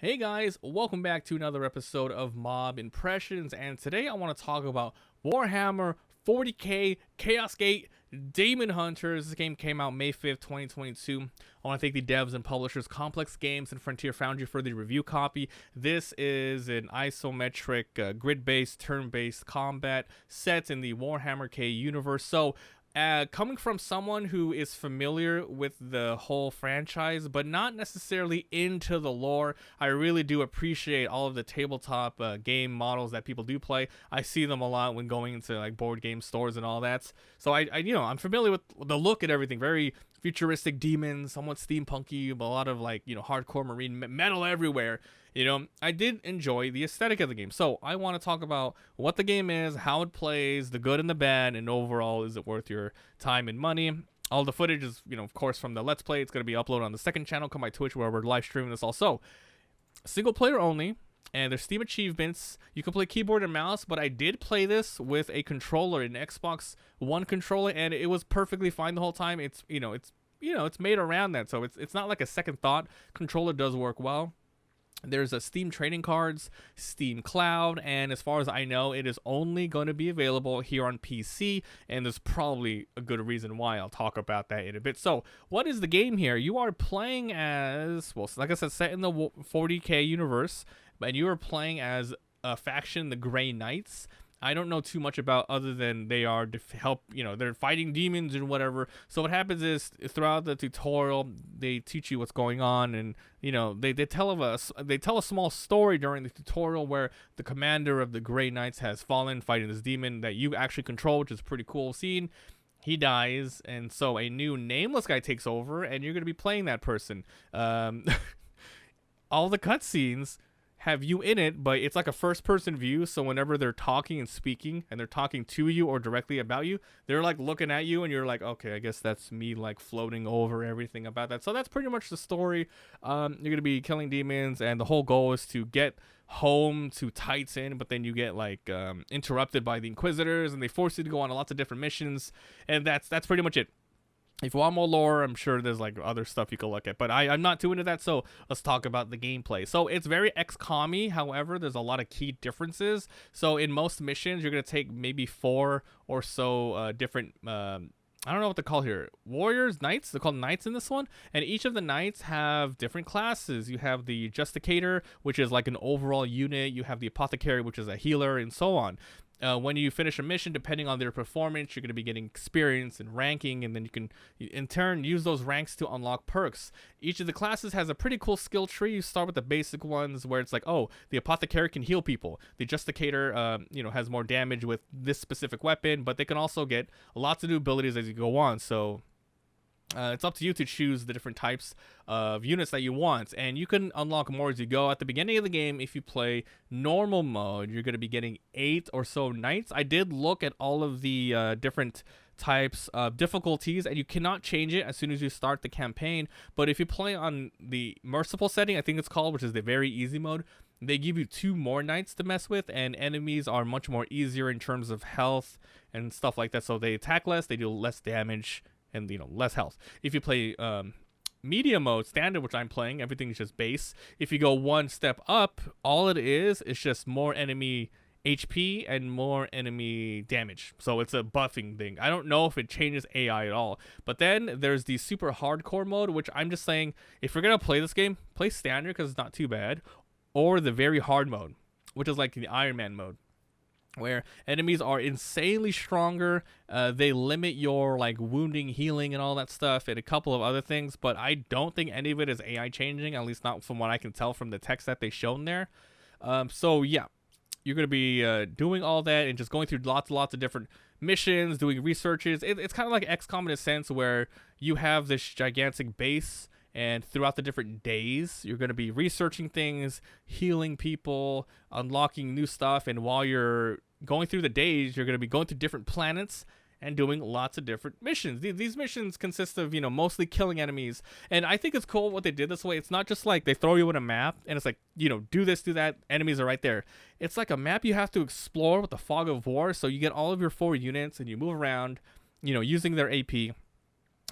Hey guys, welcome back to another episode of Mabimpressions, and today I want to talk about Warhammer 40k Chaos Gate Daemonhunters. This game came out May 5th, 2022. I want to thank the devs and publishers Complex Games and Frontier Foundry for the review copy. This is an isometric, grid-based, turn-based combat set in the Warhammer K universe. So coming from someone who is familiar with the whole franchise, but not necessarily into the lore, I really do appreciate all of the tabletop game models that people do play. I see them a lot when going into like board game stores and all that. So I'm familiar with the look and everything. Very futuristic demons, somewhat steampunky, but a lot of hardcore marine metal everywhere. I did enjoy the aesthetic of the game. So I want to talk about what the game is, how it plays, the good and the bad, and overall, is it worth your time and money? All the footage is, of course, from the Let's Play. It's going to be uploaded on the second channel, come by Twitch, where we're live streaming this also. Single player only, and there's Steam achievements. You can play keyboard and mouse, but I did play this with a controller, an Xbox One controller, and it was perfectly fine the whole time. It's made around that, so it's not like a second thought. Controller does work well. There's a Steam trading cards, Steam Cloud, and as far as I know, it is only going to be available here on PC, and there's probably a good reason why. I'll talk about that in a bit. So, what is the game here? You are playing as, well, like I said, set in the 40k universe, and you are playing as a faction, the Grey Knights. I don't know too much about other than they are to help, they're fighting demons and whatever. So what happens is throughout the tutorial, they teach you what's going on, and they tell a small story during the tutorial where the commander of the Grey Knights has fallen fighting this demon that you actually control, which is a pretty cool scene. He dies, and so a new nameless guy takes over, and you're going to be playing that person. All the cutscenes have you in it, but it's like a first-person view, so whenever they're talking and speaking, and they're talking to you or directly about you, they're like looking at you, and you're like, okay, I guess that's me like floating over everything about that. So that's pretty much the story. You're gonna be killing demons, and the whole goal is to get home to Titan, but then you get interrupted by the Inquisitors, and they force you to go on lots of different missions, and that's pretty much it. If you want more lore, I'm sure there's other stuff you can look at, but I'm not too into that, so let's talk about the gameplay. So it's very XCOM-y, however, there's a lot of key differences. So in most missions, you're going to take maybe 4 or so different, I don't know what they're called here, warriors, knights, they're called knights in this one, and each of the knights have different classes. You have the Justicator, which is like an overall unit, you have the Apothecary, which is a healer, and so on. When you finish a mission, depending on their performance, you're going to be getting experience and ranking, and then you can, in turn, use those ranks to unlock perks. Each of the classes has a pretty cool skill tree. You start with the basic ones, where it's like, oh, the Apothecary can heal people. The Justicator, has more damage with this specific weapon, but they can also get lots of new abilities as you go on, so it's up to you to choose the different types of units that you want, and you can unlock more as you go. At the beginning of the game, if you play normal mode, you're going to be getting 8 or so knights. I did look at all of the different types of difficulties, and you cannot change it as soon as you start the campaign, but if you play on the merciful setting, I think it's called, which is the very easy mode, they give you 2 more knights to mess with, and enemies are much more easier in terms of health and stuff like that. So they attack less, they do less damage, and less health. If you play medium mode, standard, which I'm playing, everything is just base. If you go one step up, all it is just more enemy HP and more enemy damage. So it's a buffing thing. I don't know if it changes AI at all. But then there's the super hardcore mode, which I'm just saying, if you're gonna play this game, play standard because it's not too bad, or the very hard mode, which is like the Iron Man mode, where enemies are insanely stronger. They limit your wounding, healing, and all that stuff, and a couple of other things, but I don't think any of it is AI changing, at least not from what I can tell from the text that they shown there. So yeah, you're going to be doing all that and just going through lots of different missions, doing researches. It's kind of like XCOM in a sense, where you have this gigantic base, and throughout the different days, you're going to be researching things, healing people, unlocking new stuff, and while you're going through the days, you're going to be going to different planets and doing lots of different missions. These missions consist of, mostly killing enemies, and I think it's cool what they did this way. It's not just like they throw you in a map, and it's like, do this, do that, enemies are right there. It's like a map you have to explore with the fog of war, so you get all of your 4 units, and you move around, using their AP,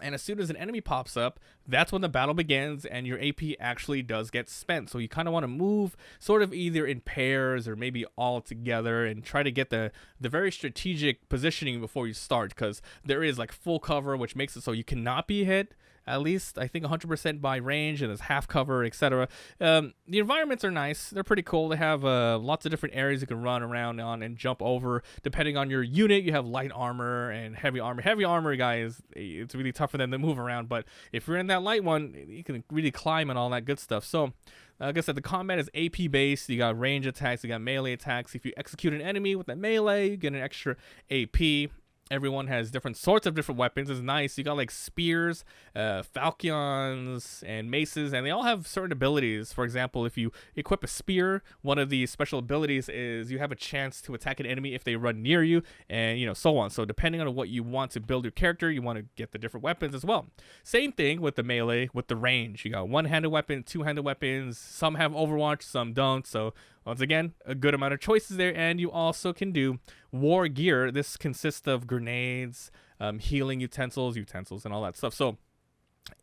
And as soon as an enemy pops up, that's when the battle begins and your AP actually does get spent. So you kind of want to move sort of either in pairs or maybe all together and try to get the very strategic positioning before you start, because there is like full cover, which makes it so you cannot be hit. At least I think 100% by range, and there's half cover, etc. The environments are nice. They're pretty cool. They have lots of different areas you can run around on and jump over. Depending on your unit, you have light armor and heavy armor. Heavy armor, guys, it's really tough for them to move around. But if you're in that light one, you can really climb and all that good stuff. So, like I said, the combat is AP based. You got range attacks, you got melee attacks. If you execute an enemy with a melee, you get an extra AP. Everyone has different sorts of different weapons. It's nice. You got like spears, falchions, and maces, and they all have certain abilities. For example, if you equip a spear, one of the special abilities is you have a chance to attack an enemy if they run near you, and so on. So depending on what you want to build your character, you want to get the different weapons as well. Same thing with the melee, with the range. You got one-handed weapon, two-handed weapons. Some have Overwatch, some don't. So once again, a good amount of choices there, and you also can do war gear. This consists of grenades, healing utensils, and all that stuff. So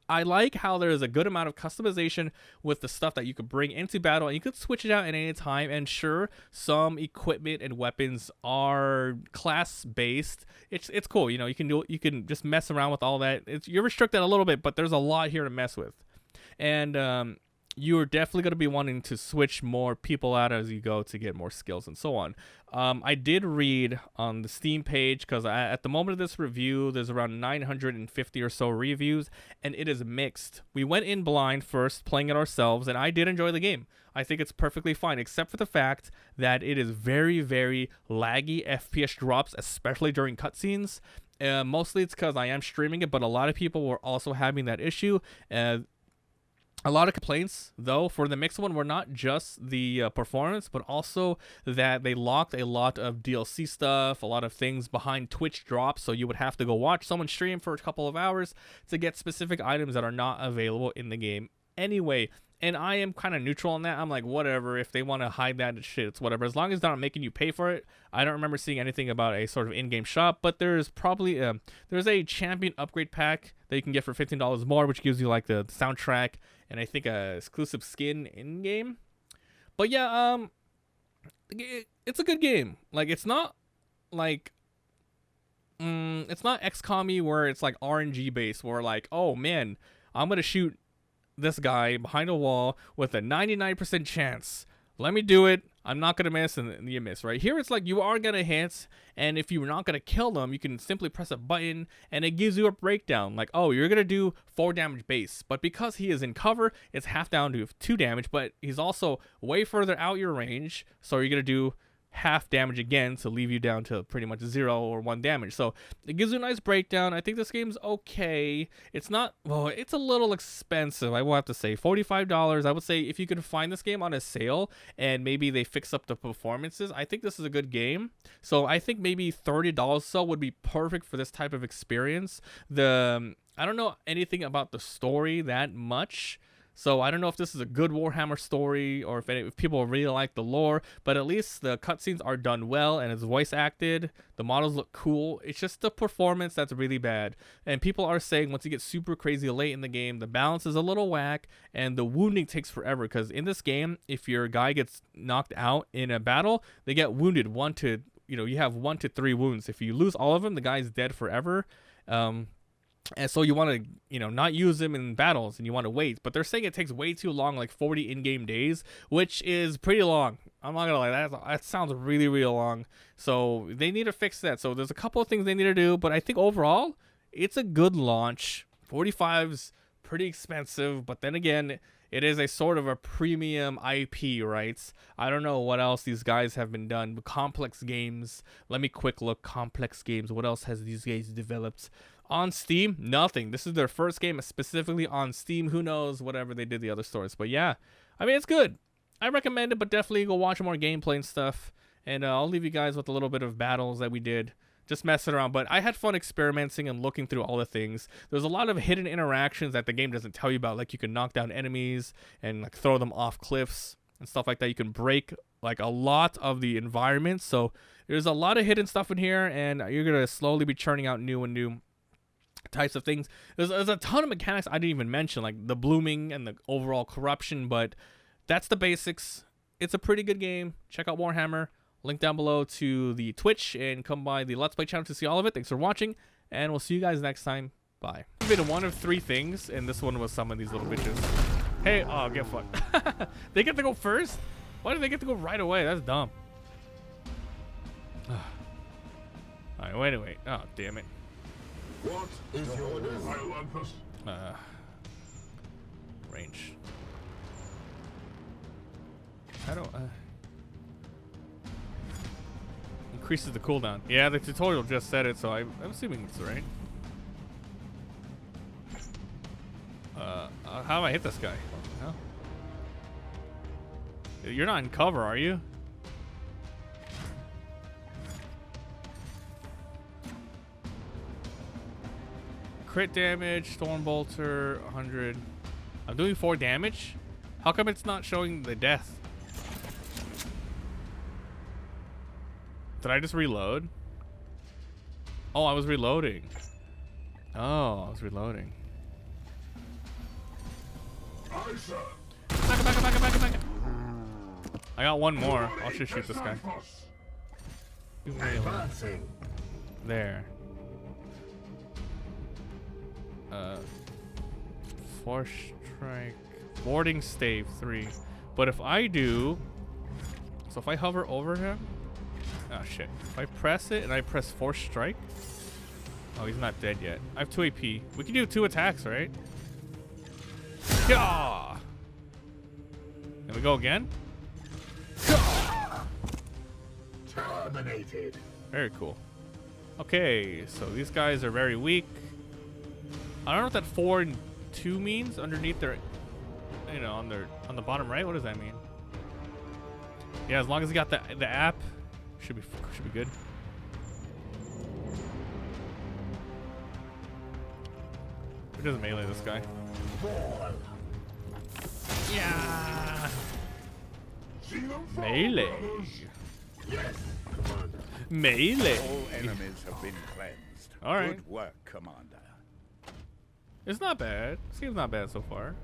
I like how there's a good amount of customization with the stuff that you could bring into battle, and you could switch it out at any time. And sure, some equipment and weapons are class based. It's cool. You can just mess around with all that. You're restricted a little bit, but there's a lot here to mess with. And you're definitely going to be wanting to switch more people out as you go to get more skills and so on. I did read on the Steam page, because at the moment of this review, there's around 950 or so reviews, and it is mixed. We went in blind first, playing it ourselves, and I did enjoy the game. I think it's perfectly fine, except for the fact that it is very, very laggy. FPS drops, especially during cutscenes. Mostly it's because I am streaming it, but a lot of people were also having that issue. A lot of complaints, though, for the mixed one were not just the performance, but also that they locked a lot of DLC stuff, a lot of things behind Twitch drops, so you would have to go watch someone stream for a couple of hours to get specific items that are not available in the game anyway. And I am kind of neutral on that. I'm like, whatever. If they want to hide that shit, it's whatever. As long as they're not making you pay for it. I don't remember seeing anything about a sort of in-game shop, but there's probably there's a champion upgrade pack that you can get for $15 more, which gives you like the soundtrack and I think a exclusive skin in-game. But yeah, it's a good game. Like, it's not like it's not XCOM-y where it's like RNG based, where like, oh man, I'm gonna shoot this guy behind a wall with a 99% chance. Let me do it. I'm not going to miss, and you miss, right? Here it's like you are going to hit, and if you're not going to kill them, you can simply press a button, and it gives you a breakdown. Like, oh, you're going to do 4 damage base, but because he is in cover, it's half down to 2 damage, but he's also way further out your range, so you're going to do half damage again to leave you down to pretty much 0 or 1 damage. So it gives you a nice breakdown. I think this game's okay. It's not, well, it's a little expensive, I will have to say. $45. I would say if you could find this game on a sale and maybe they fix up the performances, I think this is a good game. So I think maybe $30 or so would be perfect for this type of experience. I don't know anything about the story that much, so I don't know if this is a good Warhammer story or if people really like the lore, but at least the cutscenes are done well and it's voice acted. The models look cool. It's just the performance that's really bad. And people are saying once you get super crazy late in the game, the balance is a little whack and the wounding takes forever, because in this game, if your guy gets knocked out in a battle, they get wounded you have 1 to 3 wounds. If you lose all of them, the guy's dead forever. And so you want to, not use them in battles and you want to wait. But they're saying it takes way too long, like 40 in-game days, which is pretty long. I'm not going to lie, that sounds really, really long. So they need to fix that. So there's a couple of things they need to do, but I think overall, it's a good launch. 45's pretty expensive, but then again, it is a sort of a premium IP, right? I don't know what else these guys have been done. Complex games. Let me quick look. Complex games. What else has these guys developed? On Steam, nothing. This is their first game specifically on Steam. Who knows whatever they did the other stores. But yeah, I mean, it's good. I recommend it, but definitely go watch more gameplay and stuff. And I'll leave you guys with a little bit of battles that we did. Just messing around. But I had fun experimenting and looking through all the things. There's a lot of hidden interactions that the game doesn't tell you about. Like you can knock down enemies and like throw them off cliffs and stuff like that. You can break like a lot of the environment. So there's a lot of hidden stuff in here. And you're going to slowly be churning out new types of things. There's a ton of mechanics I didn't even mention, like the blooming and the overall corruption, but that's the basics. It's a pretty good game. Check out Warhammer. Link down below to the Twitch, and come by the Let's Play channel to see all of it. Thanks for watching, and we'll see you guys next time. Bye. I've been one of 3 things, and this one was some of these little bitches. Hey, oh, get fucked. They get to go first? Why do they get to go right away? That's dumb. Alright, wait. Oh, damn it. What is your desire? Range. How do increases the cooldown. Yeah, the tutorial just said it, so I'm assuming it's right. How do I hit this guy? What the hell? You're not in cover, are you? Crit damage, Storm Bolter, 100. I'm doing 4 damage? How come it's not showing the death? Did I just reload? Oh, I was reloading. Oh, I was reloading. Back. I got one more. I'll just shoot this guy. There. Force strike. Boarding stave 3. But if I do... So if I hover over him... Oh shit. If I press it and I press force strike... Oh, he's not dead yet. I have 2 AP. We can do 2 attacks, right? Yeah. There we go again. Terminated. Very cool. Okay, so these guys are very weak. I don't know what that 4 and 2 means underneath their, you know, on the bottom right. What does that mean? Yeah, as long as you got the app, should be good. Who does melee this guy? Yeah. Melee. Yes, Commander. Melee. All enemies have been cleansed. All right. Good work, Commander. It's not bad. Seems not bad so far.